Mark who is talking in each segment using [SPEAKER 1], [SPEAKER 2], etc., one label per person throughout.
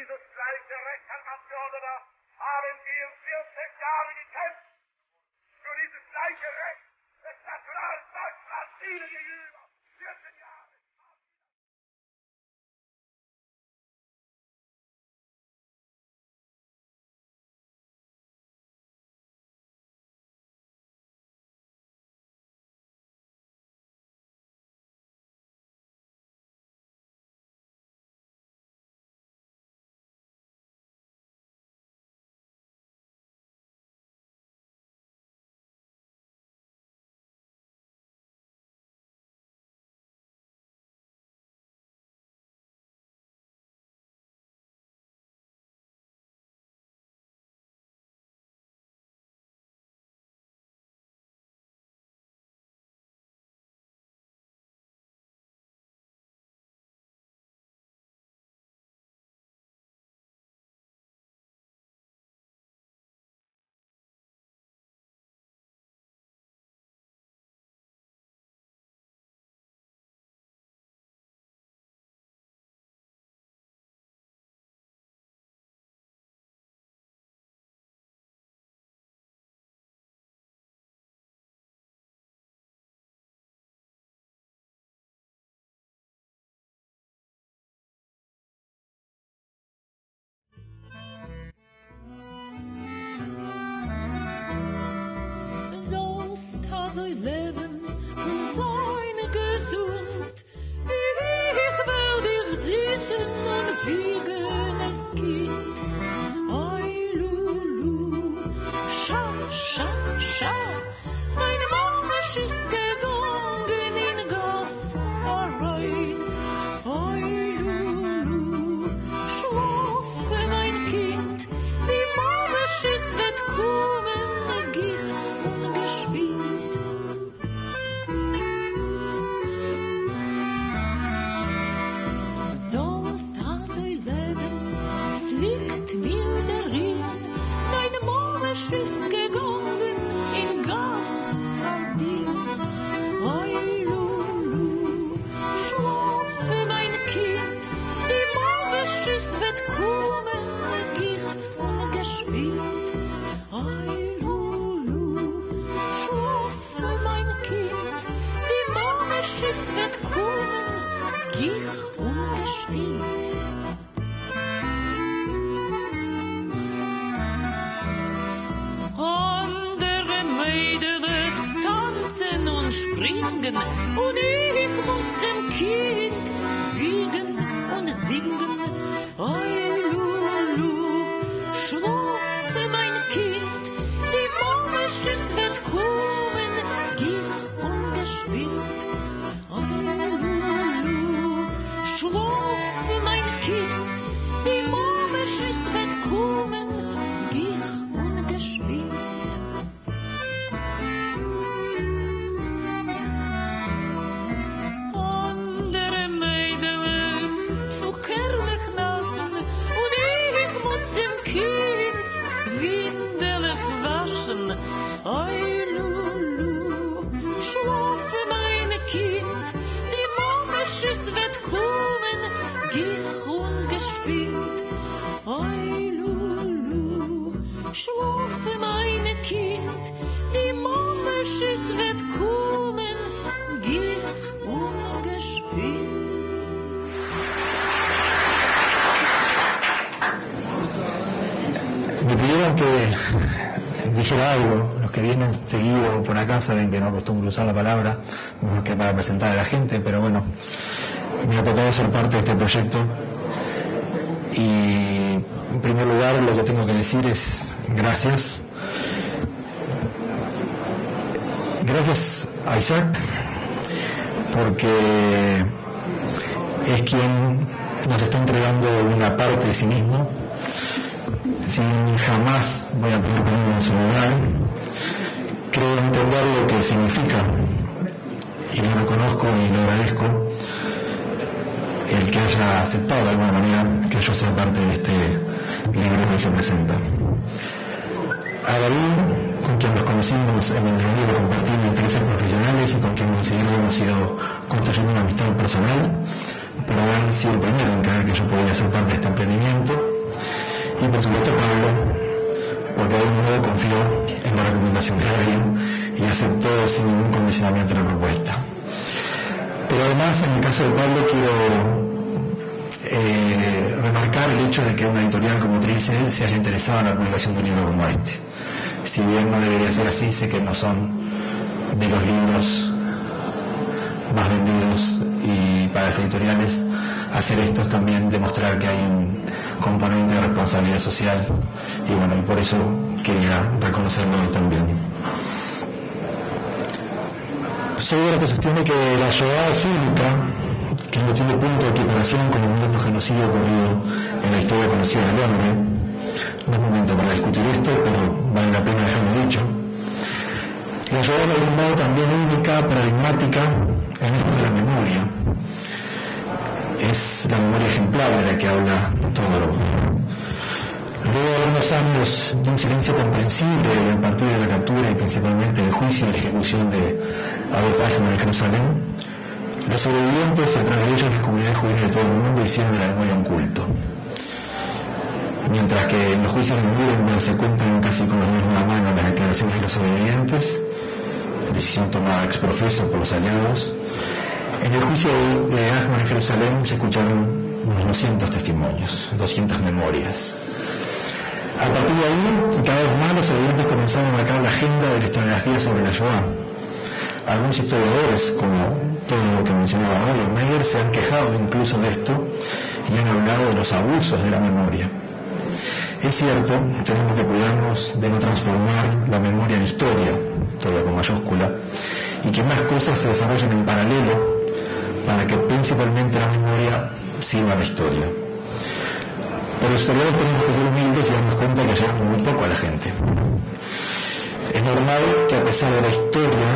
[SPEAKER 1] dieses gleiche Recht, Herr Abgeordneter, haben wir 40 Jahre gekämpft. Für dieses gleiche Recht des Nationalstaatsrates Ihnen gegenüber. 14 Jahre.
[SPEAKER 2] Dijera algo, los que vienen seguido por acá saben que no acostumbro usar la palabra más que para presentar a la gente, pero bueno, me ha tocado ser parte de este proyecto y en primer lugar lo que tengo que decir es gracias. Gracias a Isaac, porque es quien nos está entregando una parte de sí mismo, sin jamás voy a poder ponerme en su lugar. Creo entender lo que significa y lo reconozco y lo agradezco el que haya aceptado de alguna manera que yo sea parte de este libro que se presenta. A David, con quien nos conocimos en el reunión compartido de intereses profesionales y con quien considero hemos ido construyendo una amistad personal por haber sido el primero en creer que yo podía ser parte de este emprendimiento. Y por supuesto Pablo, porque de algún modo confió en la recomendación de Darío y aceptó sin ningún condicionamiento la propuesta. Pero además, en el caso de Pablo, quiero remarcar el hecho de que una editorial como Trílice se haya interesado en la publicación de un libro como este. Si bien no debería ser así, sé que no son de los libros más vendidos, y para las editoriales hacer esto es también demostrar que hay un componente de responsabilidad social, y bueno, y por eso quería reconocerlo hoy también. Soy de lo que sostiene que la Shoah es única, que no tiene punto de equiparación con ningún otro genocidio ocurrido en la historia conocida del hombre. No es momento para discutir esto, pero vale la pena dejarlo dicho. La Shoah es de algún modo también única, paradigmática en esto de la memoria. Es la memoria ejemplar de la que habla Todorov. Luego de unos años de un silencio comprensible a partir de la captura y principalmente del juicio y la ejecución de Adolf Eichmann en Jerusalén, los sobrevivientes y a través de ellos las comunidades judías de todo el mundo hicieron de la memoria un culto. Mientras que en los juicios de Nuremberg se cuentan casi con los dedos de una mano las declaraciones de los sobrevivientes, decisión tomada ex profeso por los aliados, en el juicio de Eichmann en Jerusalén se escucharon unos 200 testimonios, 200 memorias. A partir de ahí, cada vez más los sobrevivientes comenzaron a marcar la agenda de la historiografía sobre la Shoah. Algunos historiadores, como todo lo que mencionaba hoy, Meyer, se han quejado incluso de esto y han hablado de los abusos de la memoria. Es cierto, tenemos que cuidarnos de no transformar la memoria en historia, toda con mayúscula, y que más cosas se desarrollen en paralelo para que principalmente la memoria sirva a la historia. Pero los historiadores tenemos que ser humildes y darnos cuenta que llegamos muy poco a la gente. Es normal que a pesar de la historia,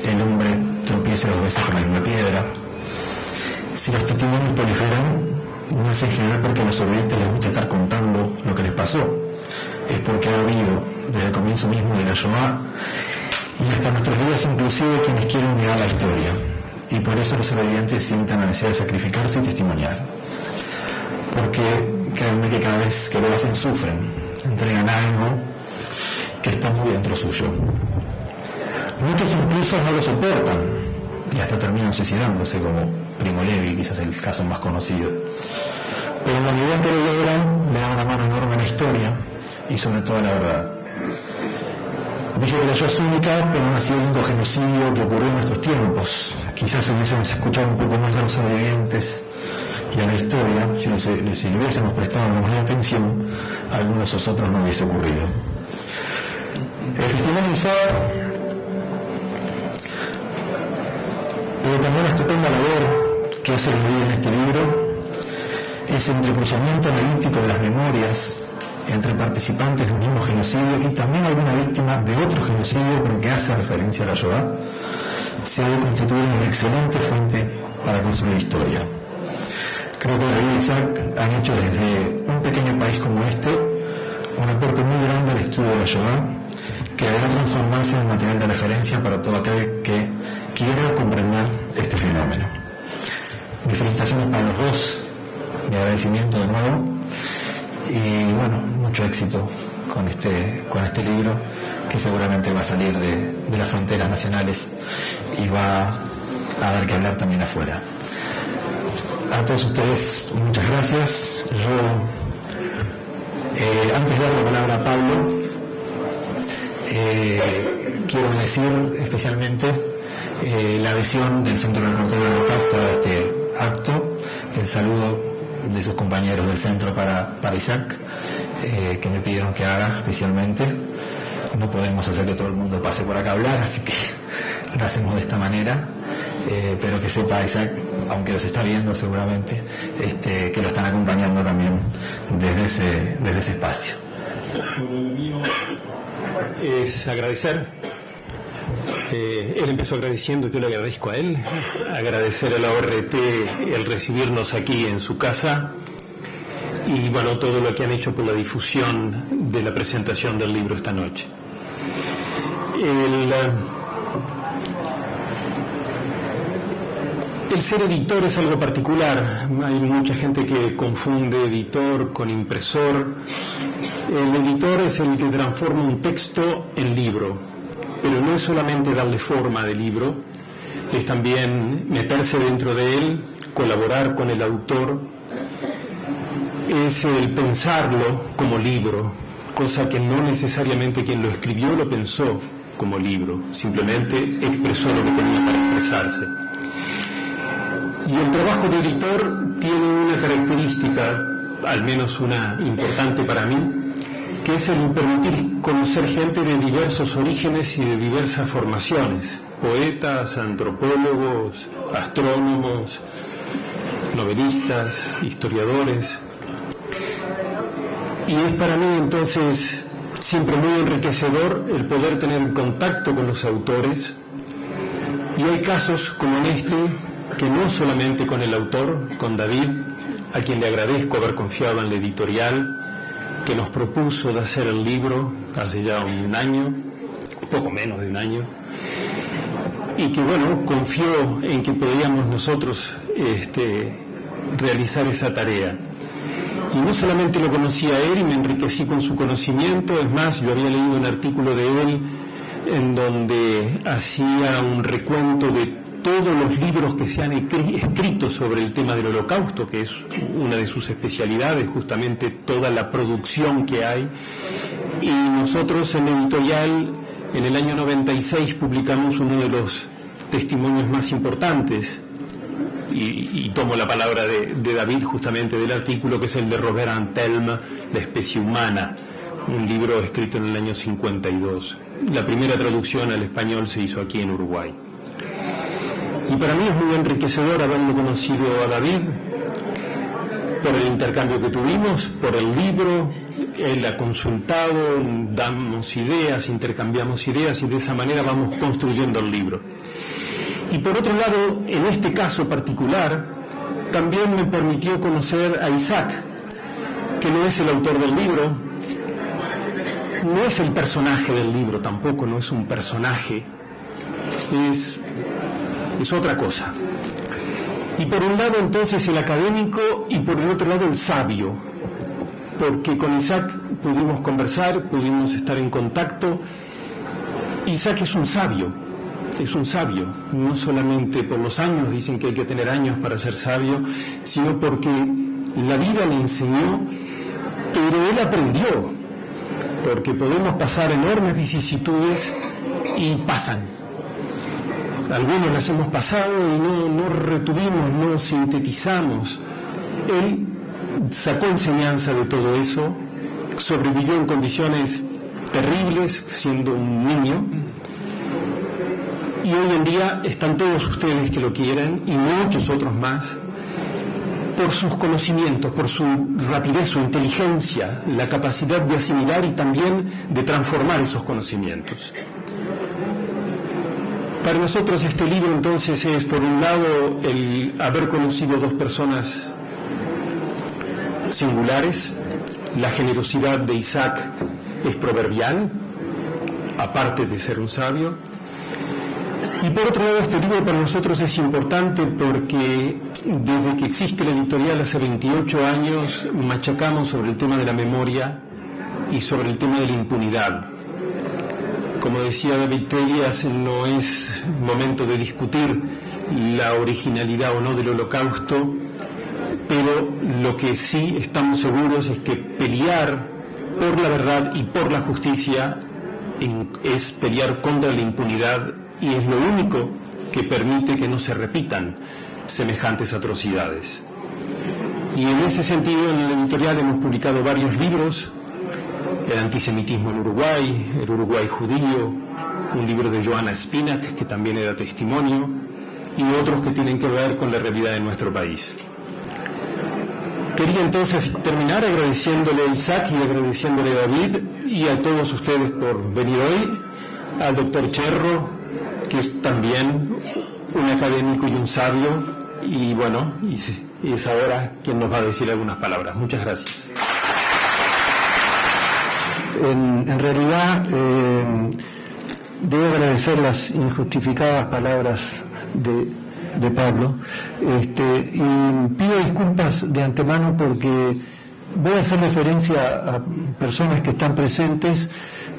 [SPEAKER 2] el hombre tropiece 2 veces con la misma piedra. Si los testimonios proliferan, no es en general porque a los sobrevivientes les gusta estar contando lo que les pasó. Es porque ha habido, desde el comienzo mismo de la Shoah, y hasta nuestros días inclusive, quienes quieren negar la historia. Y por eso los sobrevivientes sienten la necesidad de sacrificarse y testimoniar. Porque créanme que cada vez que lo hacen sufren, entregan algo que está muy dentro suyo. Muchos incluso no lo soportan y hasta terminan suicidándose, como Primo Levi, quizás el caso más conocido. Pero en la medida en que lo logran, le dan una mano enorme a la historia y sobre todo a la verdad. Dije que la Shoah es única, pero no ha sido el único genocidio que ocurrió en nuestros tiempos. Quizás hubiésemos escuchado un poco más a los sobrevivientes y a la historia, si le hubiésemos prestado más atención, alguno de esos otros no hubiese ocurrido. El testimonio de Isaac, pero también la estupenda labor que hace Levi en este libro, es el entrecruzamiento analítico de las memorias entre participantes de un mismo genocidio y también alguna víctima de otro genocidio, pero que hace referencia a la Shoah, se ha de constituir una excelente fuente para construir historia. Creo que David y Isaac han hecho desde un pequeño país como este un aporte muy grande al estudio de la Shoah, que deberá transformarse en material de referencia para todo aquel que quiera comprender este fenómeno. Mis felicitaciones para los dos, mi agradecimiento de nuevo, y bueno, mucho éxito con este libro, que seguramente va a salir de las fronteras nacionales y va a dar que hablar también afuera. A todos ustedes, muchas gracias. Yo, antes de dar la palabra a Pablo, quiero decir especialmente la adhesión del Centro de Reporteros del Holocausto a este acto, el saludo de sus compañeros del centro para Isaac, que me pidieron que haga especialmente. No podemos hacer que todo el mundo pase por acá a hablar, así que lo hacemos de esta manera, pero que sepa Isaac, aunque los está viendo seguramente, que lo están acompañando también desde ese espacio.
[SPEAKER 3] Lo mío es agradecer. Él empezó agradeciendo, yo le agradezco a él, agradecer a la ORT el recibirnos aquí en su casa y bueno, todo lo que han hecho por la difusión de la presentación del libro esta noche. El ser editor es algo particular. Hay mucha gente que confunde editor con impresor. El editor es el que transforma un texto en libro, pero no es solamente darle forma de libro, es también meterse dentro de él, colaborar con el autor, es el pensarlo como libro, cosa que no necesariamente quien lo escribió lo pensó como libro, simplemente expresó lo que tenía para expresarse. Y el trabajo de editor tiene una característica, al menos una importante para mí, que es el permitir conocer gente de diversos orígenes y de diversas formaciones, poetas, antropólogos, astrónomos, novelistas, historiadores. Y es para mí entonces siempre muy enriquecedor el poder tener contacto con los autores, y hay casos como en este, que no solamente con el autor, con David, a quien le agradezco haber confiado en la editorial, que nos propuso de hacer el libro hace ya un año, poco menos de un año, y que bueno, confió en que podíamos nosotros realizar esa tarea. Y no solamente lo conocí a él y me enriquecí con su conocimiento, es más, yo había leído un artículo de él en donde hacía un recuento de todos los libros que se han escrito sobre el tema del Holocausto, que es una de sus especialidades, justamente toda la producción que hay. Y nosotros en la editorial, en el año 96, publicamos uno de los testimonios más importantes, y tomo la palabra de David justamente del artículo, que es el de Robert Antelme, La especie humana, un libro escrito en el año 52. La primera traducción al español se hizo aquí en Uruguay. Y para mí es muy enriquecedor haberlo conocido a David, por el intercambio que tuvimos, por el libro. Él ha consultado, damos ideas, intercambiamos ideas, y de esa manera vamos construyendo el libro. Y por otro lado, en este caso particular, también me permitió conocer a Isaac, que no es el autor del libro, no es el personaje del libro tampoco, no es un personaje, es otra cosa. Y por un lado entonces el académico, y por el otro lado el sabio, porque con Isaac pudimos conversar, pudimos estar en contacto. Isaac es un sabio, no solamente por los años, dicen que hay que tener años para ser sabio, sino porque la vida le enseñó, pero él aprendió, porque podemos pasar enormes vicisitudes y pasan. Algunos las hemos pasado y no retuvimos, no sintetizamos. Él sacó enseñanza de todo eso, sobrevivió en condiciones terribles siendo un niño, y hoy en día están todos ustedes que lo quieren, y muchos otros más, por sus conocimientos, por su rapidez, su inteligencia, la capacidad de asimilar y también de transformar esos conocimientos. Para nosotros este libro entonces es, por un lado, el haber conocido dos personas singulares. La generosidad de Isaac es proverbial, aparte de ser un sabio. Y por otro lado, este libro para nosotros es importante porque desde que existe la editorial hace 28 años machacamos sobre el tema de la memoria y sobre el tema de la impunidad. Como decía David Telias, no es momento de discutir la originalidad o no del Holocausto, pero lo que sí estamos seguros es que pelear por la verdad y por la justicia es pelear contra la impunidad, y es lo único que permite que no se repitan semejantes atrocidades. Y en ese sentido, en la editorial hemos publicado varios libros: El antisemitismo en Uruguay, El Uruguay judío, un libro de Joana Spinac, que también era testimonio, y otros que tienen que ver con la realidad de nuestro país. Quería entonces terminar agradeciéndole a Isaac y agradeciéndole a David y a todos ustedes por venir hoy, al doctor Cherro, que es también un académico y un sabio, y bueno, y es ahora quien nos va a decir algunas palabras. Muchas gracias.
[SPEAKER 4] En realidad, debo agradecer las injustificadas palabras de Pablo, y pido disculpas de antemano porque voy a hacer referencia a personas que están presentes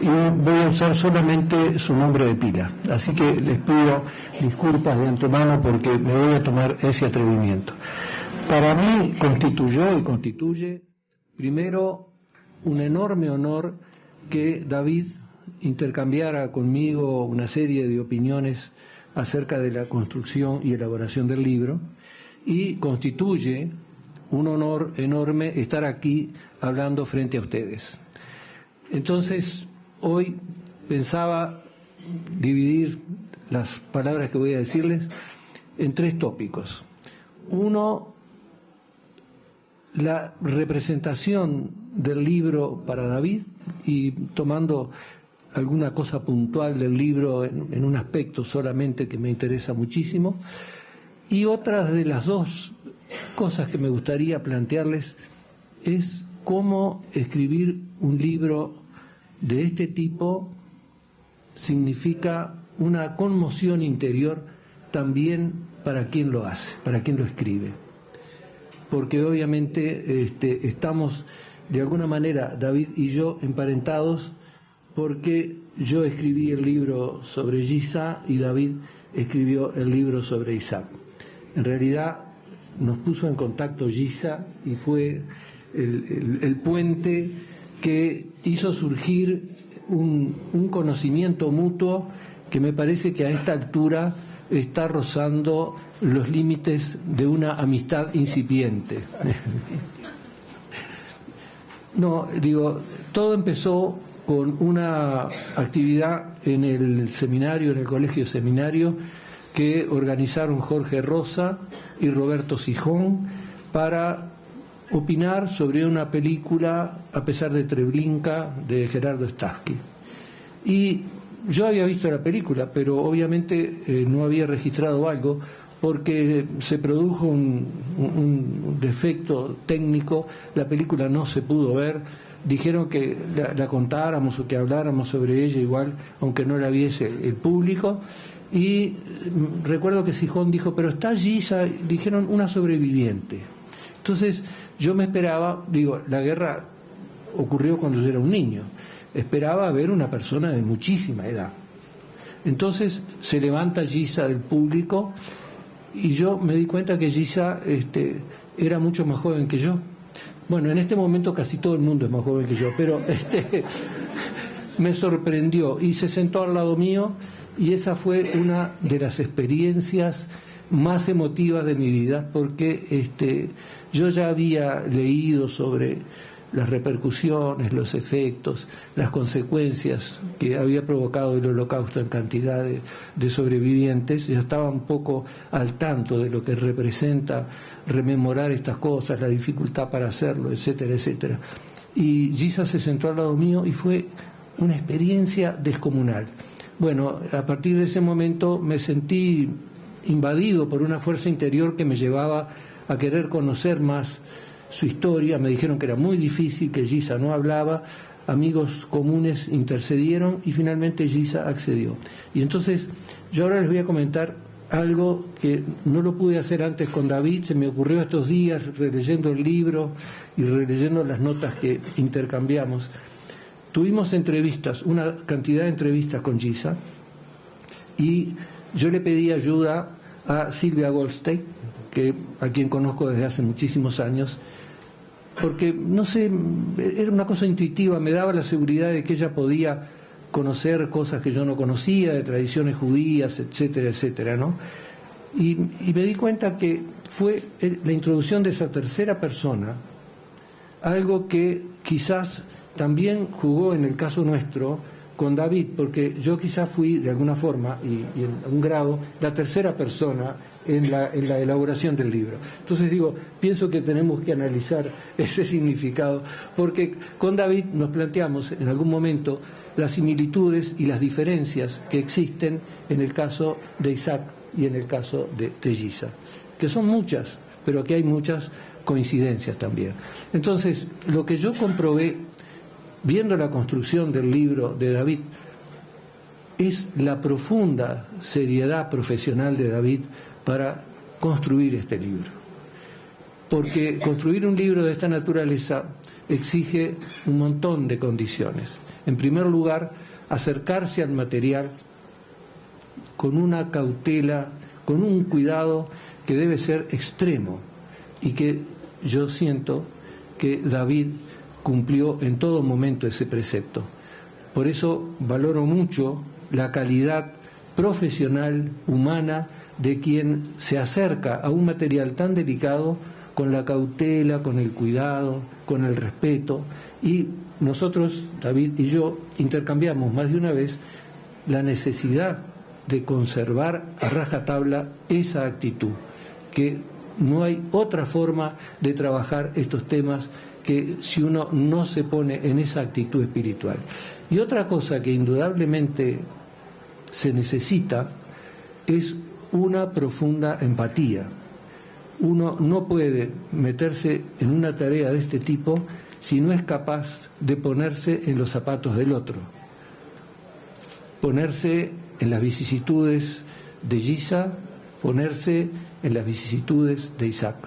[SPEAKER 4] y voy a usar solamente su nombre de pila. Así que les pido disculpas de antemano porque me voy a tomar ese atrevimiento. Para mí constituyó y constituye, primero, un enorme honor que David intercambiara conmigo una serie de opiniones acerca de la construcción y elaboración del libro, y constituye un honor enorme estar aquí hablando frente a ustedes. Entonces, hoy pensaba dividir las palabras que voy a decirles en 3 tópicos. Uno, la representación del libro para David, y tomando alguna cosa puntual del libro en un aspecto solamente que me interesa muchísimo, y otra de las 2 cosas que me gustaría plantearles es cómo escribir un libro de este tipo significa una conmoción interior también para quien lo hace, para quien lo escribe. Porque obviamente estamos de alguna manera, David y yo, emparentados, porque yo escribí el libro sobre Giza y David escribió el libro sobre Isaac. En realidad nos puso en contacto Giza y fue el puente que hizo surgir un conocimiento mutuo que me parece que a esta altura está rozando los límites de una amistad incipiente. No, digo, todo empezó con una actividad en el seminario, en el colegio seminario, que organizaron Jorge Rosa y Roberto Sijón para opinar sobre una película, A pesar de Treblinka, de Gerardo Starsky. Y yo había visto la película, pero obviamente no había registrado algo porque se produjo un defecto técnico, la película no se pudo ver, dijeron que la contáramos o que habláramos sobre ella igual, aunque no la viese el público, y recuerdo que Sijón dijo, pero está Giza, dijeron una sobreviviente. Entonces yo me esperaba, digo, la guerra ocurrió cuando yo era un niño, esperaba ver una persona de muchísima edad. Entonces se levanta Giza del público y yo me di cuenta que Giza era mucho más joven que yo. Bueno, en este momento casi todo el mundo es más joven que yo, pero me sorprendió y se sentó al lado mío y esa fue una de las experiencias más emotivas de mi vida, porque yo ya había leído sobre las repercusiones, los efectos, las consecuencias que había provocado el Holocausto en cantidad de sobrevivientes, ya estaba un poco al tanto de lo que representa rememorar estas cosas, la dificultad para hacerlo, etcétera, etcétera. Y Giza se sentó al lado mío y fue una experiencia descomunal. Bueno, a partir de ese momento me sentí invadido por una fuerza interior que me llevaba a querer conocer más su historia. Me dijeron que era muy difícil, que Giza no hablaba, amigos comunes intercedieron y finalmente Giza accedió. Y entonces yo ahora les voy a comentar algo que no lo pude hacer antes con David, se me ocurrió estos días releyendo el libro y releyendo las notas que intercambiamos. Tuvimos entrevistas, una cantidad de entrevistas con Giza, y yo le pedí ayuda a Silvia Goldstein, a quien conozco desde hace muchísimos años, porque, no sé, era una cosa intuitiva, me daba la seguridad de que ella podía conocer cosas que yo no conocía, de tradiciones judías, etcétera, etcétera, ¿no? Y me di cuenta que fue la introducción de esa tercera persona, algo que quizás también jugó en el caso nuestro con David, porque yo quizás fui de alguna forma y en algún grado la tercera persona en la elaboración del libro. Entonces digo, pienso que tenemos que analizar ese significado, porque con David nos planteamos en algún momento las similitudes y las diferencias que existen en el caso de Isaac y en el caso de Giza, que son muchas, pero que hay muchas coincidencias también. Entonces, lo que yo comprobé viendo la construcción del libro de David es la profunda seriedad profesional de David para construir este libro. Porque construir un libro de esta naturaleza exige un montón de condiciones. En primer lugar, acercarse al material con una cautela, con un cuidado que debe ser extremo y que yo siento que David cumplió en todo momento ese precepto. Por eso valoro mucho la calidad profesional, humana, de quien se acerca a un material tan delicado con la cautela, con el cuidado, con el respeto. Y nosotros, David y yo, intercambiamos más de una vez la necesidad de conservar a rajatabla esa actitud, que no hay otra forma de trabajar estos temas que si uno no se pone en esa actitud espiritual. Y otra cosa que indudablemente se necesita es una profunda empatía. Uno no puede meterse en una tarea de este tipo si no es capaz de ponerse en los zapatos del otro, ponerse en las vicisitudes de Giza, ponerse en las vicisitudes de Isaac,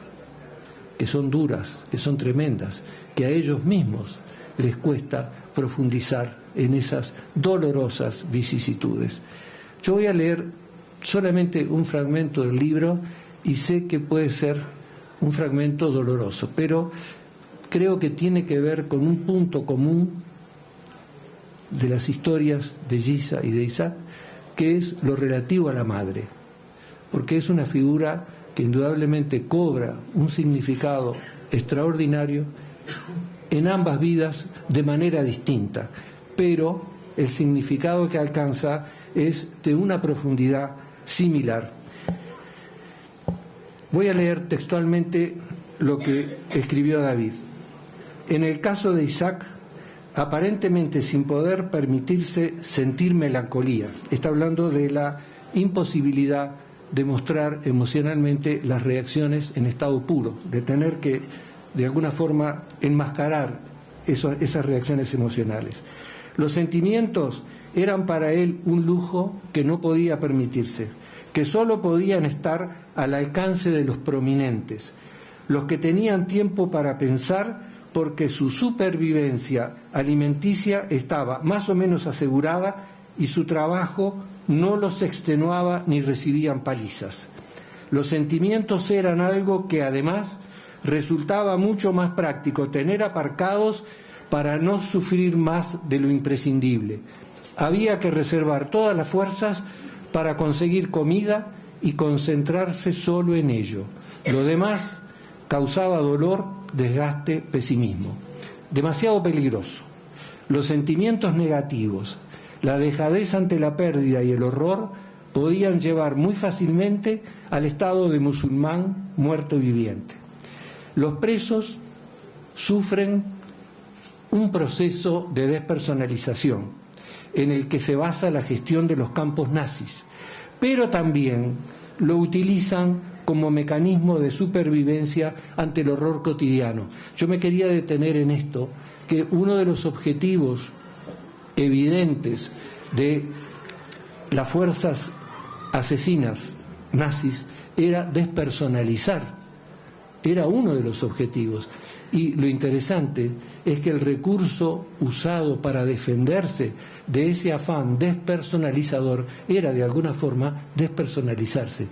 [SPEAKER 4] que son duras, que son tremendas, que a ellos mismos les cuesta profundizar en esas dolorosas vicisitudes. Yo voy a leer solamente un fragmento del libro y sé que puede ser un fragmento doloroso, pero creo que tiene que ver con un punto común de las historias de Giza y de Isaac, que es lo relativo a la madre, porque es una figura que indudablemente cobra un significado extraordinario en ambas vidas de manera distinta, pero el significado que alcanza es de una profundidad similar. Voy a leer textualmente lo que escribió David. En el caso de Isaac, aparentemente sin poder permitirse sentir melancolía, está hablando de la imposibilidad de mostrar emocionalmente las reacciones en estado puro, de tener que de alguna forma enmascarar esas reacciones emocionales. Los sentimientos eran para él un lujo que no podía permitirse, que solo podían estar al alcance de los prominentes, los que tenían tiempo para pensar porque su supervivencia alimenticia estaba más o menos asegurada y su trabajo no los extenuaba ni recibían palizas. Los sentimientos eran algo que además resultaba mucho más práctico tener aparcados para no sufrir más de lo imprescindible. Había que reservar todas las fuerzas para conseguir comida y concentrarse solo en ello. Lo demás causaba dolor, desgaste, pesimismo. Demasiado peligroso. Los sentimientos negativos, la dejadez ante la pérdida y el horror podían llevar muy fácilmente al estado de musulmán muerto viviente. Los presos sufren un proceso de despersonalización en el que se basa la gestión de los campos nazis, pero también lo utilizan como mecanismo de supervivencia ante el horror cotidiano. Yo me quería detener en esto, que uno de los objetivos evidentes de las fuerzas asesinas nazis era despersonalizar, era uno de los objetivos. Y lo interesante es que el recurso usado para defenderse de ese afán despersonalizador era de alguna forma despersonalizarse.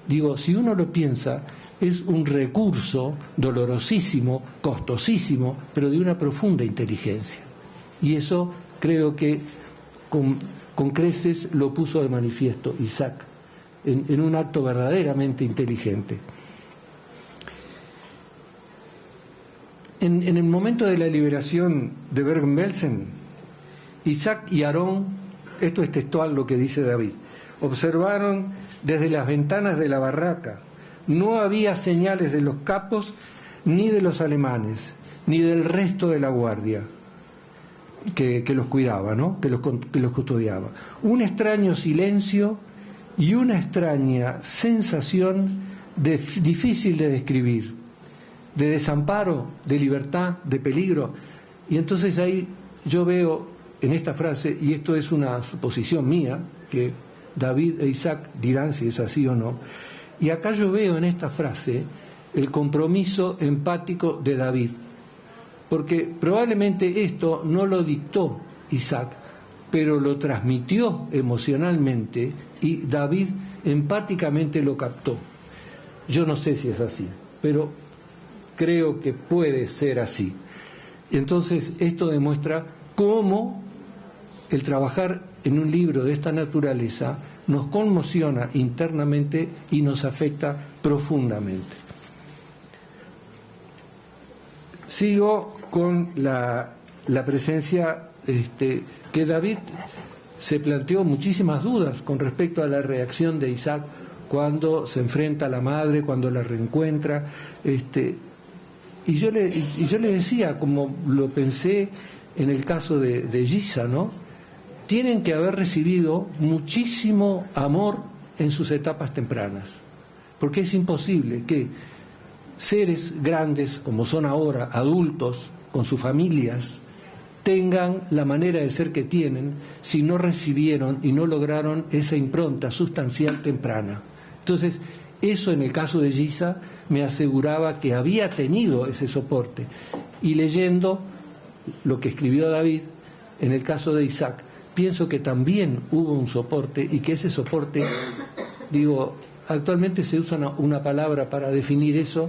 [SPEAKER 4] Digo, si uno lo piensa, es un recurso dolorosísimo, costosísimo, pero de una profunda inteligencia. Y eso creo que con creces lo puso de manifiesto Isaac, en un acto verdaderamente inteligente. En el momento de la liberación de Bergen-Belsen, Isaac y Aarón, esto es textual lo que dice David, observaron desde las ventanas de la barraca. No había señales de los capos, ni de los alemanes, ni del resto de la guardia que los cuidaba, ¿no? que los custodiaba. Un extraño silencio y una extraña sensación difícil de describir, de desamparo, de libertad, de peligro. Y entonces ahí yo veo en esta frase, y esto es una suposición mía, que David e Isaac dirán si es así o no, Y acá yo veo en esta frase el compromiso empático de David, porque probablemente esto no lo dictó Isaac, pero lo transmitió emocionalmente y David empáticamente lo captó. Yo no sé si es así, pero creo que puede ser así. Entonces esto demuestra cómo el trabajar en un libro de esta naturaleza nos conmociona internamente y nos afecta profundamente. Sigo con la presencia que David se planteó muchísimas dudas con respecto a la reacción de Isaac cuando se enfrenta a la madre, cuando la reencuentra. Y yo le decía, como lo pensé en el caso de Giza, ¿no? Tienen que haber recibido muchísimo amor en sus etapas tempranas, porque es imposible que seres grandes, como son ahora, adultos, con sus familias, tengan la manera de ser que tienen si no recibieron y no lograron esa impronta sustancial temprana. Entonces, eso en el caso de Giza me aseguraba que había tenido ese soporte. Y leyendo lo que escribió David, en el caso de Isaac, pienso que también hubo un soporte y que ese soporte, actualmente se usa una palabra para definir eso,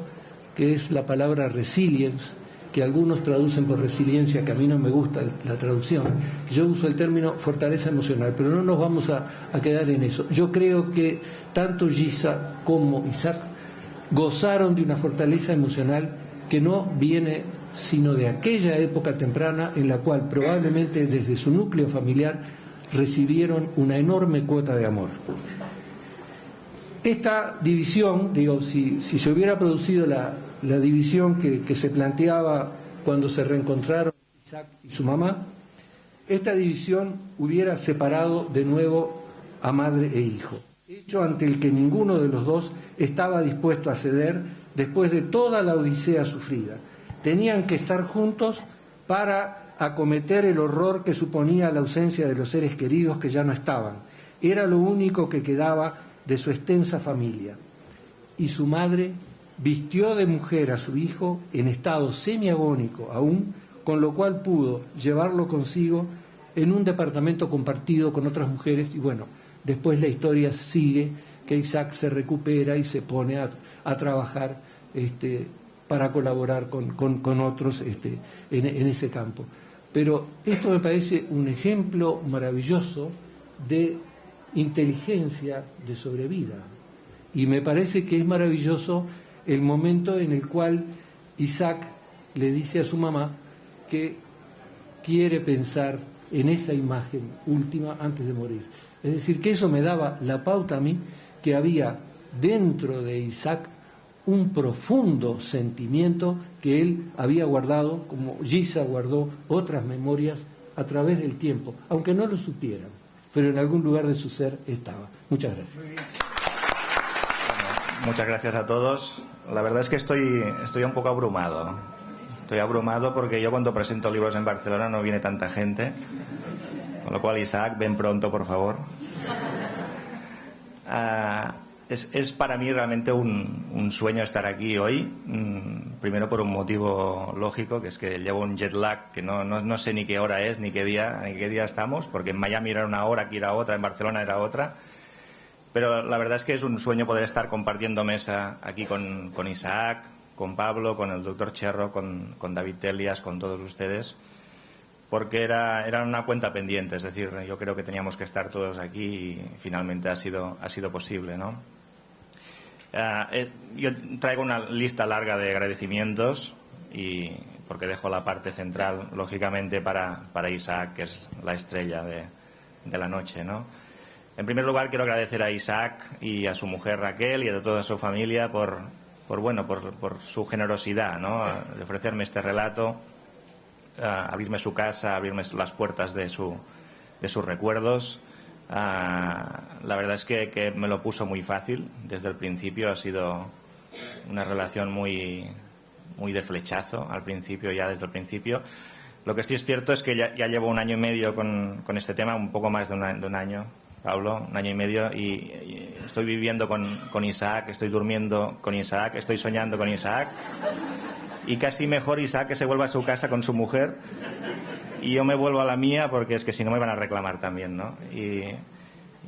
[SPEAKER 4] que es la palabra resilience, que algunos traducen por resiliencia, que a mí no me gusta la traducción. Yo uso el término fortaleza emocional, pero no nos vamos a quedar en eso. Yo creo que tanto Giza como Isaac gozaron de una fortaleza emocional que no viene sino de aquella época temprana en la cual probablemente desde su núcleo familiar recibieron una enorme cuota de amor. Esta división, si se hubiera producido la división que se planteaba cuando se reencontraron Isaac y su mamá, esta división hubiera separado de nuevo a madre e hijo, hecho ante el que ninguno de los dos estaba dispuesto a ceder después de toda la odisea sufrida. Tenían que estar juntos para acometer el horror que suponía la ausencia de los seres queridos que ya no estaban. Era lo único que quedaba de su extensa familia. Y su madre vistió de mujer a su hijo en estado semiagónico aún, con lo cual pudo llevarlo consigo en un departamento compartido con otras mujeres. Y bueno, después la historia sigue, que Isaac se recupera y se pone a trabajar para colaborar con otros en ese campo. Pero esto me parece un ejemplo maravilloso de inteligencia de sobrevida. Y me parece que es maravilloso el momento en el cual Isaac le dice a su mamá que quiere pensar en esa imagen última antes de morir. Es decir, que eso me daba la pauta a mí que había dentro de Isaac un profundo sentimiento que él había guardado, como Giza guardó otras memorias a través del tiempo, aunque no lo supieran, pero en algún lugar de su ser estaba. Muchas gracias.
[SPEAKER 5] Bueno, muchas gracias a todos. La verdad es que estoy un poco abrumado. Estoy abrumado porque yo cuando presento libros en Barcelona no viene tanta gente, con lo cual, Isaac, ven pronto, por favor. Es para mí realmente un sueño estar aquí hoy, primero por un motivo lógico, que es que llevo un jet lag que no sé ni qué hora es, ni qué día estamos, porque en Miami era una hora, aquí era otra, en Barcelona era otra. Pero la verdad es que es un sueño poder estar compartiendo mesa aquí con Isaac, con Pablo, con el doctor Cherro, con David Telias, con todos ustedes, porque era una cuenta pendiente. Es decir, yo creo que teníamos que estar todos aquí y finalmente ha sido posible, ¿no? Yo traigo una lista larga de agradecimientos, y porque dejo la parte central, lógicamente, para Isaac, que es la estrella de la noche, ¿no? En primer lugar, quiero agradecer a Isaac y a su mujer Raquel y a toda su familia por su generosidad, ¿no? De ofrecerme este relato, abrirme su casa, abrirme las puertas de sus recuerdos. La verdad es que me lo puso muy fácil desde el principio. Ha sido una relación muy de flechazo al principio, ya desde el principio. Lo que sí es cierto es que ya llevo 1 año y medio con este tema, un poco más de un año, Pablo, 1 año y medio, y estoy viviendo con Isaac, estoy durmiendo con Isaac, estoy soñando con Isaac, y casi mejor Isaac que se vuelva a su casa con su mujer y yo me vuelvo a la mía, porque es que si no me van a reclamar también, ¿no?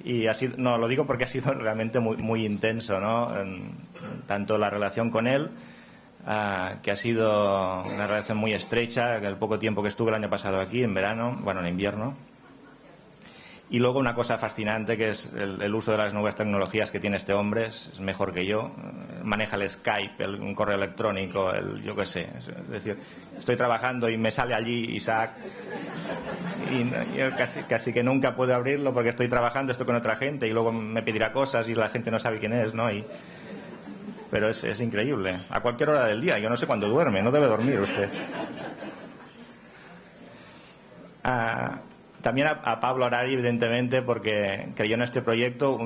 [SPEAKER 5] Y así, no, lo digo porque ha sido realmente muy, muy intenso, ¿no? Tanto la relación con él, que ha sido una relación muy estrecha, el poco tiempo que estuve el año pasado aquí, en verano, bueno, en invierno. Y luego una cosa fascinante, que es el uso de las nuevas tecnologías que tiene este hombre, es mejor que yo. Maneja el Skype, un correo electrónico, yo qué sé. Es decir, estoy trabajando y me sale allí Isaac y yo casi que nunca puedo abrirlo porque estoy trabajando, estoy con otra gente y luego me pedirá cosas y la gente no sabe quién es, ¿no? Pero es increíble. A cualquier hora del día, yo no sé cuándo duerme, no debe dormir usted. También a Pablo Harari, evidentemente, porque creyó en este proyecto.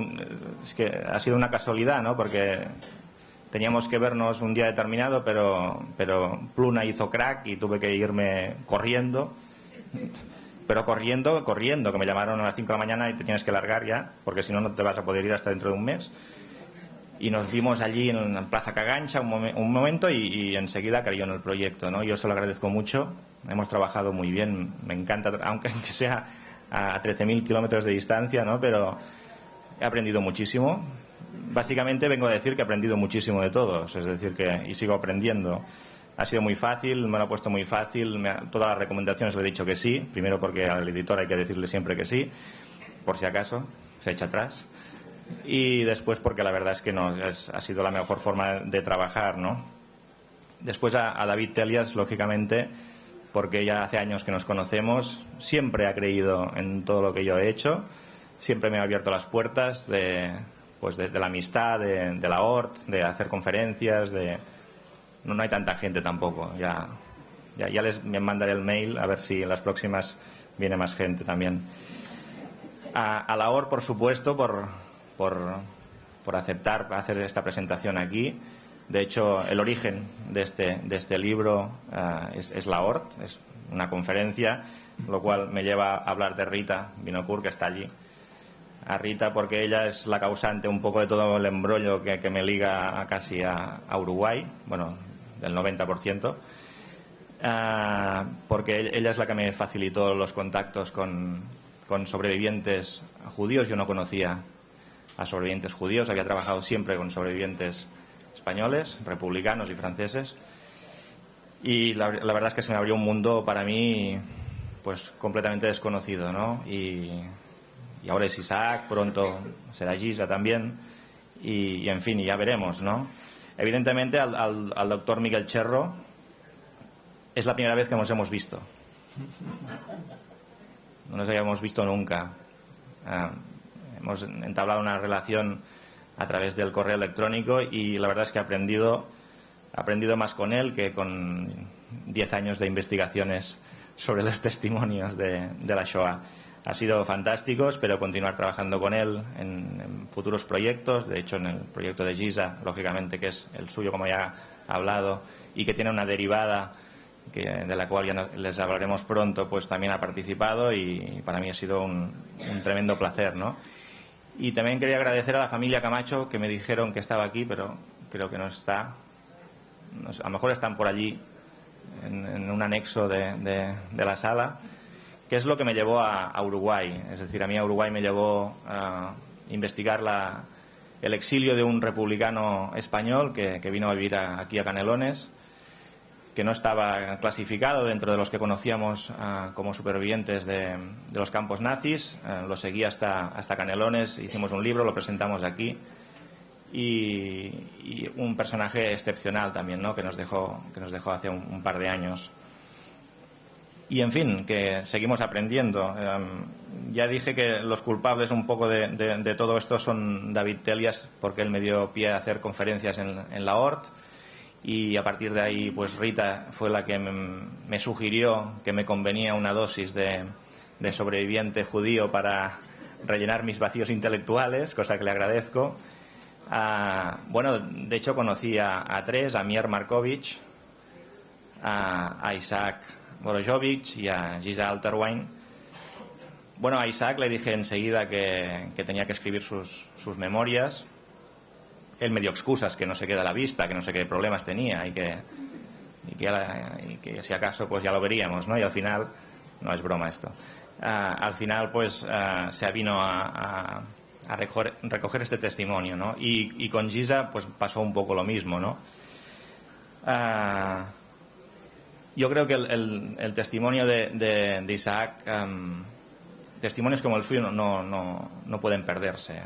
[SPEAKER 5] Es que ha sido una casualidad, ¿no? Porque teníamos que vernos un día determinado, pero Pluna hizo crack y tuve que irme corriendo. Pero corriendo, que me llamaron a las 5 de la mañana y te tienes que largar ya, porque si no, no te vas a poder ir hasta dentro de un mes. Y nos vimos allí en Plaza Cagancha un momento y enseguida creyó en el proyecto, ¿no? Yo se lo agradezco mucho. Hemos trabajado muy bien, me encanta, aunque sea a 13.000 kilómetros de distancia, ¿no? Pero he aprendido muchísimo. Básicamente vengo a decir que he aprendido muchísimo de todos, es decir, y sigo aprendiendo. Ha sido muy fácil, me lo ha puesto muy fácil, todas las recomendaciones le he dicho que sí, primero porque al editor hay que decirle siempre que sí, por si acaso, se echa atrás. Y después porque la verdad es que no, ha sido la mejor forma de trabajar, ¿no? Después a David Telias, lógicamente, porque ya hace años que nos conocemos, siempre ha creído en todo lo que yo he hecho, siempre me ha abierto las puertas de la amistad, de la ORT, de hacer conferencias, no hay tanta gente tampoco, ya me mandaré el mail a ver si en las próximas viene más gente también. A la ORT, por supuesto, por aceptar hacer esta presentación aquí. De hecho, el origen de este libro es la ORT, es una conferencia, lo cual me lleva a hablar de Rita Vinokur, que está allí. A Rita porque ella es la causante un poco de todo el embrollo que me liga casi a Uruguay, bueno, del 90%, porque ella es la que me facilitó los contactos con sobrevivientes judíos. Yo no conocía a sobrevivientes judíos, había trabajado siempre con sobrevivientes españoles, republicanos y franceses, y la verdad es que se me abrió un mundo para mí pues completamente desconocido, ¿no? Y ahora es Isaac, pronto será Giza también, y en fin, y ya veremos, ¿no? Evidentemente al doctor Miguel Cherro es la primera vez que nos hemos visto. No nos habíamos visto nunca. Hemos entablado una relación a través del correo electrónico y la verdad es que he aprendido más con él que con 10 años de investigaciones sobre los testimonios de la Shoah. Ha sido fantástico, espero continuar trabajando con él en futuros proyectos. De hecho, en el proyecto de Giza, lógicamente, que es el suyo, como ya he hablado, y que tiene una derivada de la cual ya les hablaremos pronto, pues también ha participado y para mí ha sido un tremendo placer, ¿no? Y también quería agradecer a la familia Camacho, que me dijeron que estaba aquí, pero creo que no está. A lo mejor están por allí en un anexo de la sala, que es lo que me llevó a Uruguay. Es decir, a mí a Uruguay me llevó a investigar el exilio de un republicano español que vino a vivir aquí a Canelones, que no estaba clasificado dentro de los que conocíamos como supervivientes de los campos nazis. Lo seguí hasta Canelones, hicimos un libro, lo presentamos aquí, y un personaje excepcional también, ¿no? que nos dejó hace un par de años. Y en fin, que seguimos aprendiendo. Ya dije que los culpables un poco de todo esto son David Telias, porque él me dio pie a hacer conferencias en la ORT. Y a partir de ahí, pues Rita fue la que me sugirió que me convenía una dosis de sobreviviente judío para rellenar mis vacíos intelectuales, cosa que le agradezco. Bueno, de hecho conocí a tres, a Mier Markovich, a Isaac Borojovich y a Giza Alterwein. Bueno, a Isaac le dije enseguida que tenía que escribir sus memorias. Él me dio excusas, que no se queda a la vista, que no sé qué problemas tenía y que si acaso pues ya lo veríamos, ¿no? Y al final, no es broma esto, al final pues se vino a recoger este testimonio, ¿no? Y con Giza pues pasó un poco lo mismo, ¿no? Yo creo que el testimonio de Isaac, testimonios como el suyo no pueden perderse.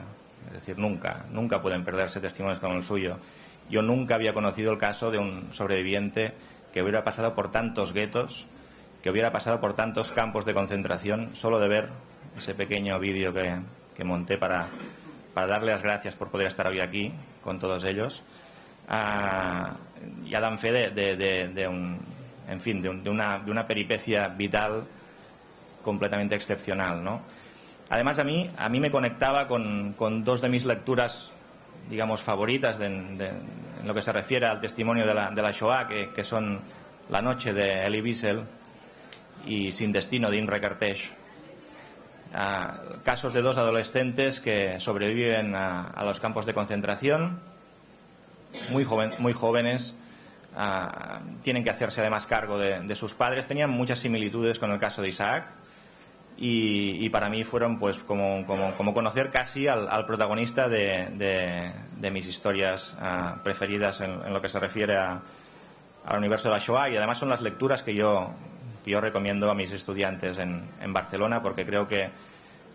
[SPEAKER 5] Es decir, nunca pueden perderse testimonios como el suyo. Yo nunca había conocido el caso de un sobreviviente que hubiera pasado por tantos guetos, que hubiera pasado por tantos campos de concentración, solo de ver ese pequeño vídeo que monté para darle las gracias por poder estar hoy aquí con todos ellos. Ya dan fe de una peripecia vital completamente excepcional, ¿no? Además, a mí me conectaba con dos de mis lecturas, digamos, favoritas en lo que se refiere al testimonio de la Shoah, que son La noche de Elie Wiesel y Sin destino de Imre Kertész. Casos de dos adolescentes que sobreviven a los campos de concentración, muy jóvenes, tienen que hacerse además cargo de sus padres. Tenían muchas similitudes con el caso de Isaac. Y para mí fueron pues como conocer casi al protagonista de mis historias preferidas en lo que se refiere al universo de la Shoah, y además son las lecturas que yo recomiendo a mis estudiantes en Barcelona, porque creo que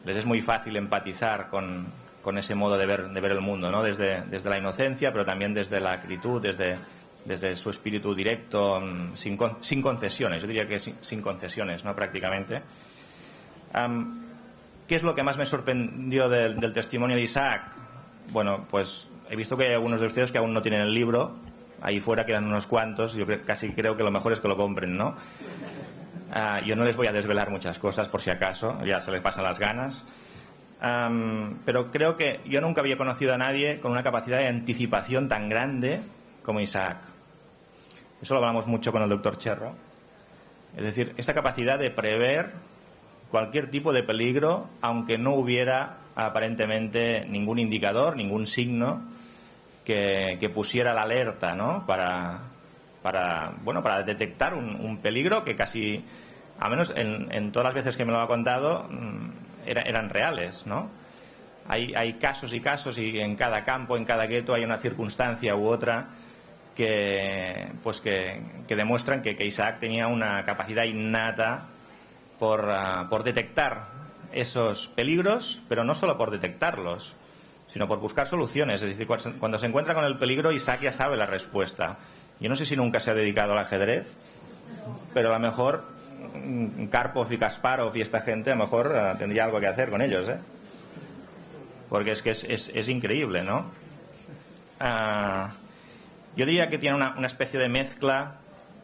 [SPEAKER 5] les es muy fácil empatizar con ese modo de ver el mundo, ¿no? Desde la inocencia, pero también desde la acritud, desde su espíritu directo, sin concesiones. Yo diría que sin concesiones, ¿no? Prácticamente. ¿Qué es lo que más me sorprendió del testimonio de Isaac? Bueno, pues he visto que hay algunos de ustedes que aún no tienen el libro. Ahí fuera quedan unos cuantos. Yo casi creo que lo mejor es que lo compren, ¿no? Yo no les voy a desvelar muchas cosas por si acaso, ya se les pasan las ganas. Pero creo que yo nunca había conocido a nadie con una capacidad de anticipación tan grande como Isaac. Eso lo hablamos mucho con el doctor Cherro. Es decir, esa capacidad de prever cualquier tipo de peligro, aunque no hubiera aparentemente ningún indicador, ningún signo que pusiera la alerta, ¿no? Para detectar un peligro que casi, al menos en todas las veces que me lo ha contado, eran reales, ¿no? Hay casos y casos, y en cada campo, en cada gueto hay una circunstancia u otra que demuestran que Isaac tenía una capacidad innata por detectar esos peligros, pero no solo por detectarlos, sino por buscar soluciones. Es decir, cuando se encuentra con el peligro, Isaac ya sabe la respuesta. Yo no sé si nunca se ha dedicado al ajedrez, pero a lo mejor Karpov y Kasparov y esta gente a lo mejor tendría algo que hacer con ellos, ¿eh? Porque es que es increíble, ¿no? Yo diría que tiene una especie de mezcla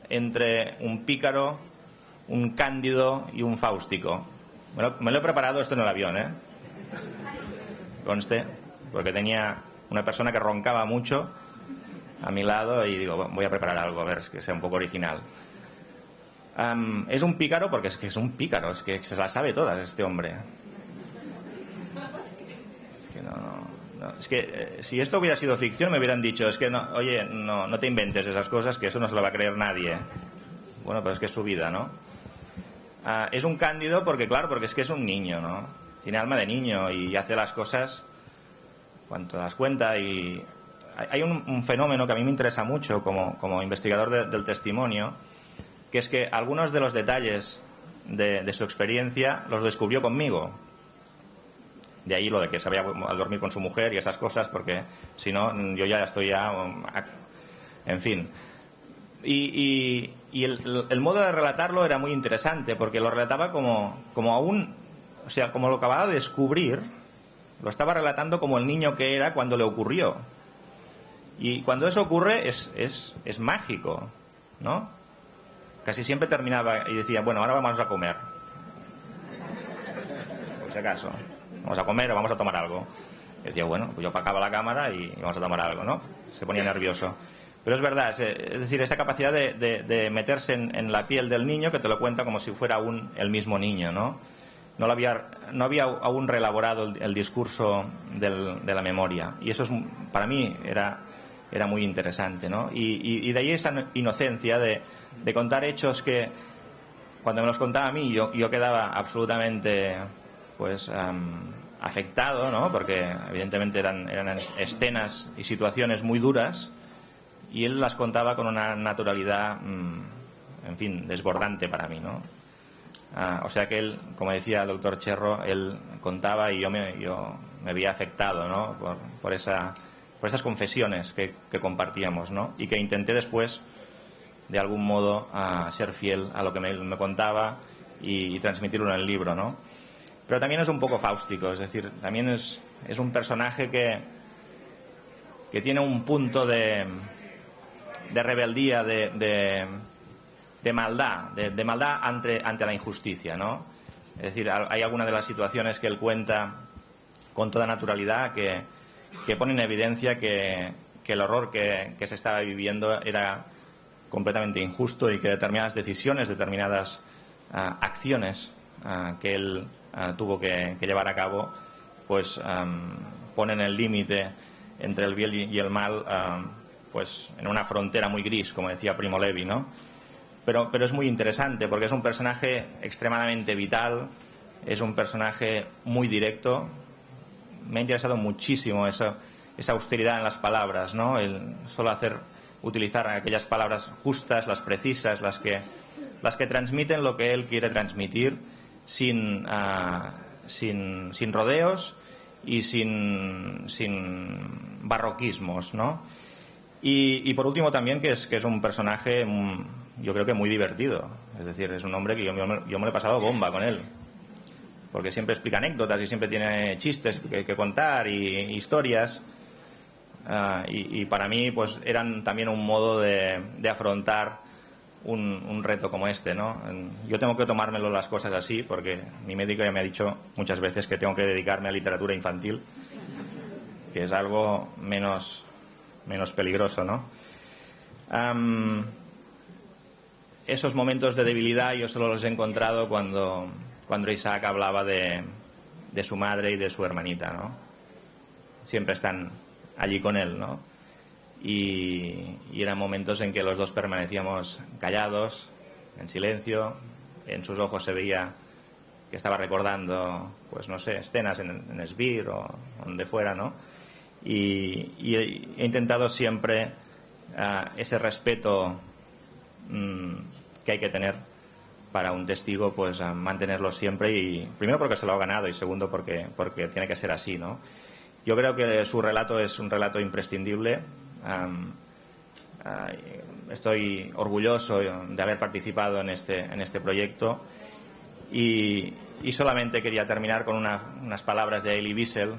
[SPEAKER 5] entre un pícaro, un cándido y un fáustico. Me lo he preparado esto en el avión, ¿eh? Conste, porque tenía una persona que roncaba mucho a mi lado y digo, voy a preparar algo, a ver, que sea un poco original. Es un pícaro porque es que es un pícaro, es que se las sabe todas este hombre. Es que no. Es que si esto hubiera sido ficción me hubieran dicho, es que no, oye, no te inventes esas cosas, que eso no se lo va a creer nadie. Bueno, pero es que es su vida, ¿no? Es un cándido porque es que es un niño, ¿no? Tiene alma de niño y hace las cosas cuando las cuenta. Y hay un fenómeno que a mí me interesa mucho como investigador del testimonio, que es que algunos de los detalles de su experiencia los descubrió conmigo. De ahí lo de que sabía al dormir con su mujer y esas cosas, porque si no, yo ya estoy en fin. Y el modo de relatarlo era muy interesante, porque lo relataba como lo acababa de descubrir, lo estaba relatando como el niño que era cuando le ocurrió. Y cuando eso ocurre es mágico, ¿no? Casi siempre terminaba y decía, bueno, ahora vamos a comer. Por si acaso. Vamos a comer o vamos a tomar algo. Y decía, bueno, pues yo apagaba la cámara y vamos a tomar algo, ¿no? Se ponía nervioso. Pero es verdad, es decir, esa capacidad de meterse en la piel del niño, que te lo cuenta como si fuera el mismo niño, ¿no? no había aún reelaborado el discurso de la memoria, y eso para mí era muy interesante, ¿no? Y de ahí esa inocencia de contar hechos que cuando me los contaba a mí yo quedaba absolutamente pues afectado, ¿no? Porque evidentemente eran escenas y situaciones muy duras, y él las contaba con una naturalidad en fin, desbordante para mí, ¿no? O sea que él, como decía el doctor Cherro, él contaba y yo me veía afectado, ¿no? por esas confesiones que compartíamos, ¿no? Y que intenté después, de algún modo, ser fiel a lo que me contaba y transmitirlo en el libro, ¿no? Pero también es un poco fáustico, es decir, también es un personaje que tiene un punto de rebeldía, de maldad, de maldad ante la injusticia, ¿no? Es decir, hay algunas de las situaciones que él cuenta con toda naturalidad que ponen en evidencia que el horror que se estaba viviendo era completamente injusto, y que determinadas decisiones, determinadas acciones que él tuvo que llevar a cabo, pues ponen el límite entre el bien y el mal, pues en una frontera muy gris, como decía Primo Levi, ¿no? Pero es muy interesante porque es un personaje extremadamente vital, es un personaje muy directo. Me ha interesado muchísimo esa austeridad en las palabras, ¿no? El solo utilizar aquellas palabras justas, las precisas, las que transmiten lo que él quiere transmitir, sin rodeos y sin barroquismos, ¿no? Y por último también que es un personaje, yo creo que muy divertido. Es decir, es un hombre que yo me lo he pasado bomba con él, porque siempre explica anécdotas y siempre tiene chistes que contar y historias, y para mí pues eran también un modo de afrontar un reto como este, ¿no? Yo tengo que tomármelo las cosas así, porque mi médico ya me ha dicho muchas veces que tengo que dedicarme a literatura infantil, que es algo menos peligroso, ¿no? Esos momentos de debilidad yo solo los he encontrado cuando Isaac hablaba de su madre y de su hermanita, ¿no? Siempre están allí con él, ¿no? Y eran momentos en que los dos permanecíamos callados, en silencio. En sus ojos se veía que estaba recordando, pues no sé, escenas en Esbir o donde fuera, ¿no? Y he intentado siempre ese respeto que hay que tener para un testigo, pues mantenerlo siempre, y primero porque se lo ha ganado y segundo porque tiene que ser así, ¿no? Yo creo que su relato es un relato imprescindible. Estoy orgulloso de haber participado en este proyecto, y solamente quería terminar con unas palabras de Elie Wiesel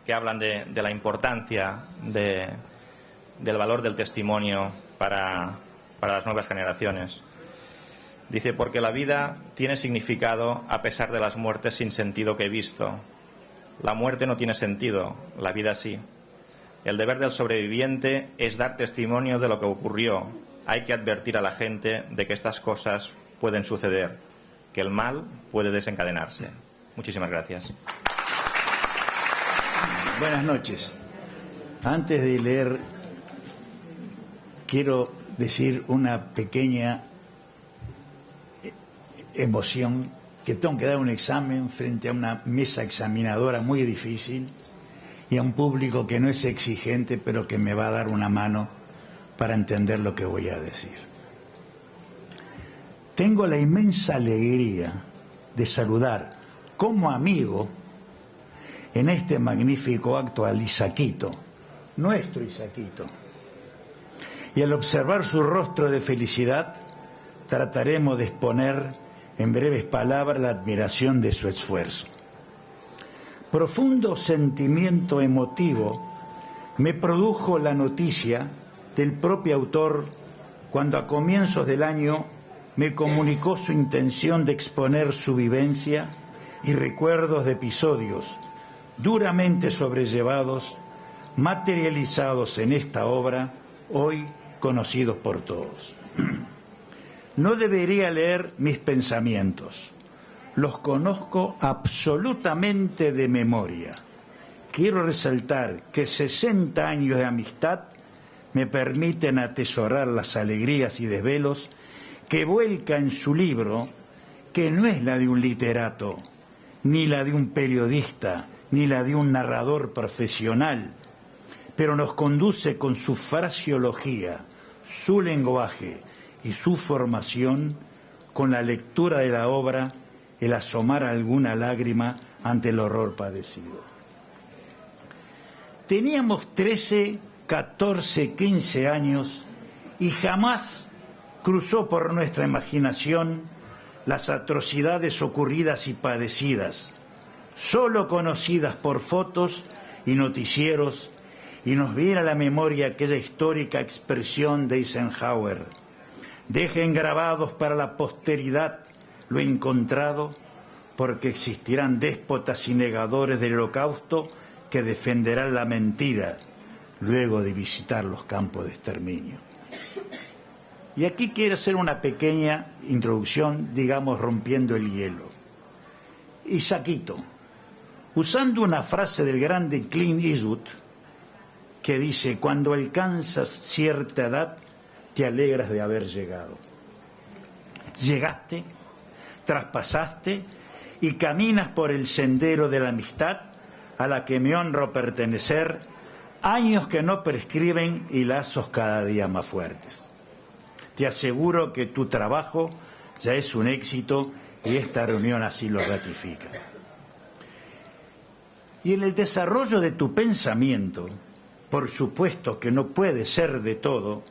[SPEAKER 5] que hablan de la importancia del valor del testimonio para las nuevas generaciones. Dice: porque la vida tiene significado a pesar de las muertes sin sentido que he visto. La muerte no tiene sentido, la vida sí. El deber del sobreviviente es dar testimonio de lo que ocurrió. Hay que advertir a la gente de que estas cosas pueden suceder, que el mal puede desencadenarse. Muchísimas gracias.
[SPEAKER 6] Buenas noches. Antes de leer, quiero decir una pequeña emoción, que tengo que dar un examen frente a una mesa examinadora muy difícil y a un público que no es exigente, pero que me va a dar una mano para entender lo que voy a decir. Tengo la inmensa alegría de saludar como amigo en este magnífico acto al Isaquito, nuestro Isaquito. Y al observar su rostro de felicidad, trataremos de exponer en breves palabras la admiración de su esfuerzo. Profundo sentimiento emotivo me produjo la noticia del propio autor cuando a comienzos del año me comunicó su intención de exponer su vivencia y recuerdos de episodios duramente sobrellevados, materializados en esta obra, hoy conocidos por todos. No debería leer mis pensamientos, los conozco absolutamente de memoria. Quiero resaltar que 60 años de amistad me permiten atesorar las alegrías y desvelos que vuelca en su libro, que no es la de un literato, ni la de un periodista, ni la de un narrador profesional, pero nos conduce con su fraseología, su lenguaje y su formación, con la lectura de la obra, el asomar alguna lágrima ante el horror padecido. Teníamos 13, 14, 15 años y jamás cruzó por nuestra imaginación las atrocidades ocurridas y padecidas, solo conocidas por fotos y noticieros, y nos viene a la memoria aquella histórica expresión de Eisenhower: dejen grabados para la posteridad lo encontrado, porque existirán déspotas y negadores del Holocausto que defenderán la mentira luego de visitar los campos de exterminio. Y aquí quiero hacer una pequeña introducción, digamos, rompiendo el hielo. Isaquito, usando una frase del grande Clint Eastwood, que dice: cuando alcanzas cierta edad, te alegras de haber llegado. Llegaste, traspasaste y caminas por el sendero de la amistad a la que me honro pertenecer, años que no prescriben y lazos cada día más fuertes. Te aseguro que tu trabajo ya es un éxito y esta reunión así lo ratifica. Y en el desarrollo de tu pensamiento, por supuesto que no puede ser de todo,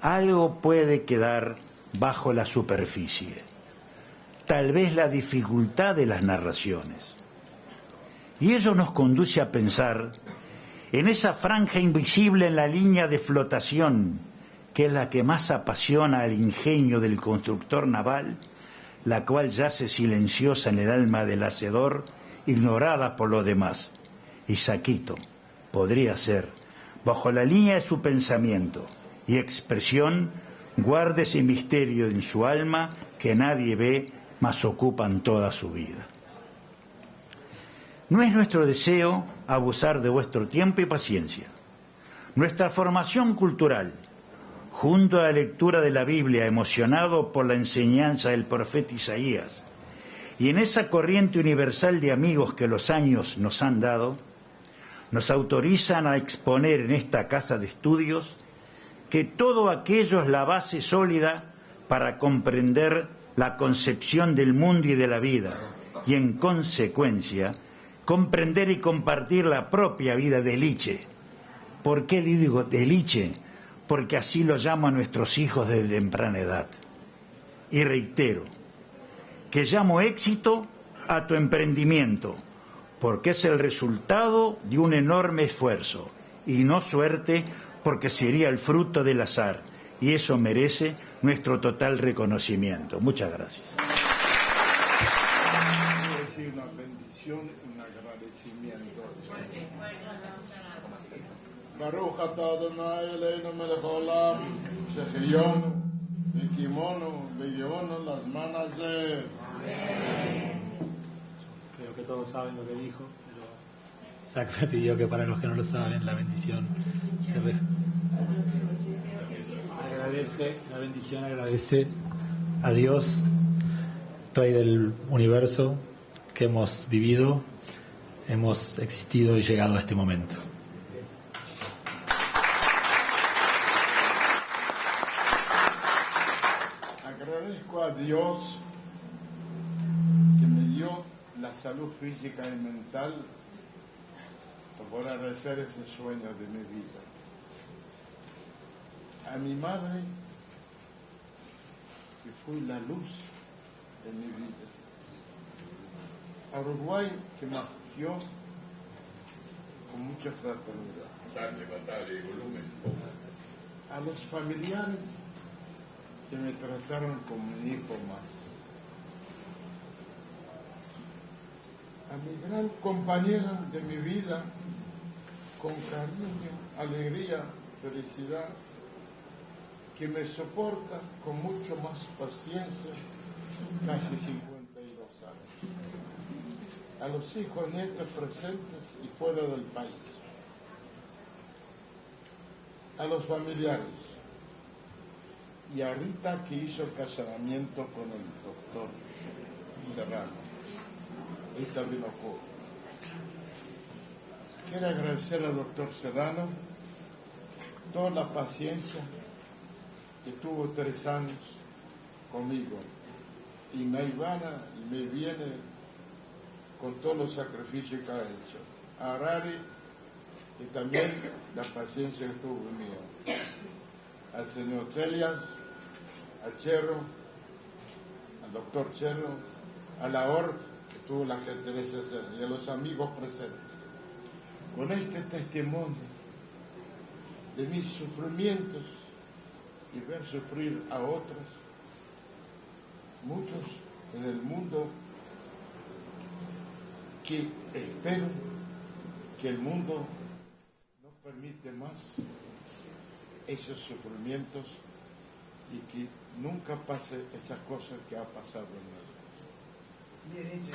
[SPEAKER 6] algo puede quedar bajo la superficie. Tal vez la dificultad de las narraciones. Y ello nos conduce a pensar en esa franja invisible en la línea de flotación, que es la que más apasiona al ingenio del constructor naval, la cual yace silenciosa en el alma del hacedor, ignorada por los demás. Isaquito podría ser, bajo la línea de su pensamiento y expresión, guarde ese misterio en su alma que nadie ve, mas ocupan toda su vida. No es nuestro deseo abusar de vuestro tiempo y paciencia. Nuestra formación cultural, junto a la lectura de la Biblia, emocionado por la enseñanza del profeta Isaías, y en esa corriente universal de amigos que los años nos han dado, nos autorizan a exponer en esta casa de estudios que todo aquello es la base sólida para comprender la concepción del mundo y de la vida, y en consecuencia comprender y compartir la propia vida de Liche. ¿Por qué le digo de Liche? Porque así lo llamo a nuestros hijos desde temprana edad. Y reitero, que llamo éxito a tu emprendimiento, porque es el resultado de un enorme esfuerzo, y no suerte, porque sería el fruto del azar, y eso merece nuestro total reconocimiento. Muchas gracias.
[SPEAKER 1] Quiero decir una bendición, un agradecimiento. Baruch atah Adonai Eloheinu melech haolam, shechionu, vekimono, veyono las manos de...
[SPEAKER 7] Creo que todos saben lo que dijo, pero Isaac me pidió que para los que no lo saben, la bendición la bendición agradece a Dios, Rey del universo, que hemos vivido, hemos existido y llegado a este momento.
[SPEAKER 1] Agradezco a Dios que me dio la salud física y mental para poder realizar ese sueño de mi vida. A mi madre, que fue la luz de mi vida. A Uruguay, que me acogió con mucha fraternidad. A los familiares que me trataron como un hijo más. A mi gran compañera de mi vida, con cariño, alegría, felicidad, que me soporta con mucho más paciencia, casi 52 años.
[SPEAKER 8] a los hijos nietos presentes y fuera del país, a los familiares y a Rita, que hizo el casamiento con el doctor Serrano. Rita Vinocourt. Quiero agradecer al doctor Serrano toda la paciencia que tuvo 3 años conmigo, y me ivana y me viene con todos los sacrificios que ha hecho. A Arari, y también la paciencia que tuvo conmigo. Al señor Celias, a Cherro, al doctor Cherro, a la OR, que tuvo la gentileza de hacer, y a los amigos presentes. Con este testimonio de mis sufrimientos y ver sufrir a otros, muchos en el mundo, que espero que el mundo no permite más esos sufrimientos y que nunca pase esa cosa que ha pasado en nosotros. Bien hecho.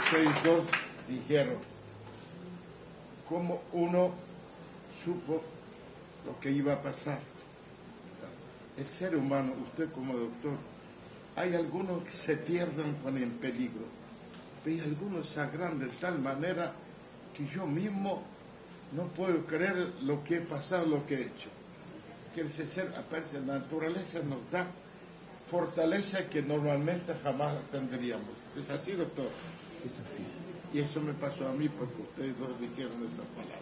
[SPEAKER 8] Ustedes dos dijeron cómo uno supo lo que iba a pasar. El ser humano, usted como doctor, hay algunos que se pierden con el peligro, pero hay algunos se agrandan de tal manera que yo mismo no puedo creer lo que he pasado, lo que he hecho. Que ese ser, aparece, la naturaleza nos da fortaleza que normalmente jamás tendríamos. ¿Es así, doctor? Es así. Y eso me pasó a mí porque ustedes dos dijeron esa palabra.